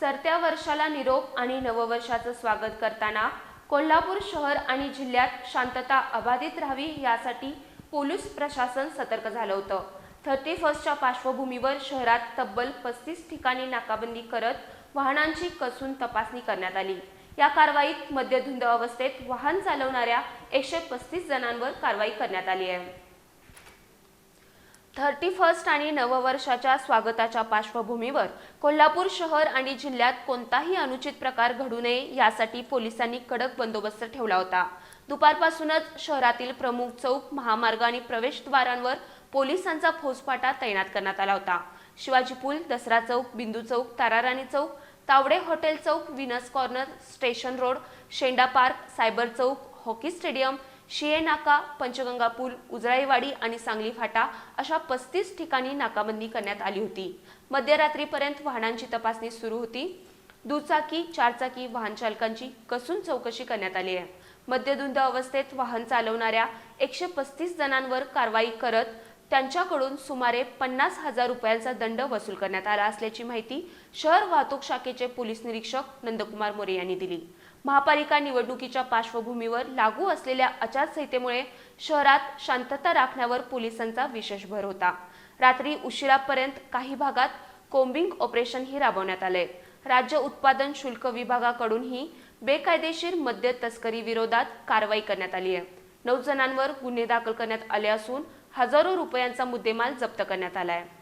सरत्या वर्षाला निरोप आणि नववर्षाचं स्वागत करताना कोल्हापूर शहर आणि जिल्ह्यात शांतता अबाधित राहावी यासाठी पोलीस प्रशासन सतर्क झालं होतं। 31च्या पार्श्वभूमीवर शहरात तब्बल 35 ठिकाणी नाकाबंदी करत वाहनांची कसून तपासणी करण्यात आली। या कारवाईत मद्यधुंद अवस्थेत वाहन चालवणाऱ्या 135 जणांवर कारवाई करण्यात आली आहे। 31 आणि नववर्षाच्या स्वागताच्या पार्श्वभूमीवर कोल्हापूर शहर आणि जिल्ह्यात कोणताही अनुचित प्रकार घडू नये यासाठी पोलिसांनी कडक बंदोबस्त ठेवला होता। दुपारपासूनच शहरातील प्रमुख चौक, महामार्ग आणि प्रवेशद्वारांवर पोलिसांचा फौजफाटा तैनात करण्यात आला होता। शिवाजी पूल, Dasara Chowk, Bindu Chowk, Tararani Chowk, Tawde hotel Chowk, Venus corner, station road, Shenda park, cyber Chowk, hockey stadium, Shiye Naka, Panchganga पूल, उजळाईवाडी आणि सांगली फाटा अशा 35 ठिकाणी नाकाबंदी करण्यात आली होती। मध्यरात्रीपर्यंत वाहनांची तपासणी सुरू होती। दुचाकी, चारचाकी वाहन चालकांची कसून चौकशी करण्यात आली आहे। मद्यधुंद अवस्थेत वाहन चालवणाऱ्या 135 जणांवर कारवाई करत त्यांच्याकडून सुमारे 50,000 रुपयांचा दंड वसूल करण्यात आला असल्याची माहिती शहर वाहतूक शाखेचे पोलीस निरीक्षक नंदकुमार मोरे यांनी दिली। महापालिका निवडणुकीच्या पार्श्वभूमीवर लागू असलेल्या आचारसंहितेमुळे शहरात शांतता राखण्यावर पोलिसांचा विशेष भर होता। रात्री उशिरापर्यंत काही भागात कोम्बिंग ऑपरेशनही राबवण्यात आले। राज्य उत्पादन शुल्क विभागाकडूनही बेकायदेशीर मद्य तस्करी विरोधात कारवाई करण्यात आली आहे। 9 जणांवर गुन्हे दाखल करण्यात आले असून हजारो रुपयांचा मुद्देमाल जप्त करण्यात आला आहे।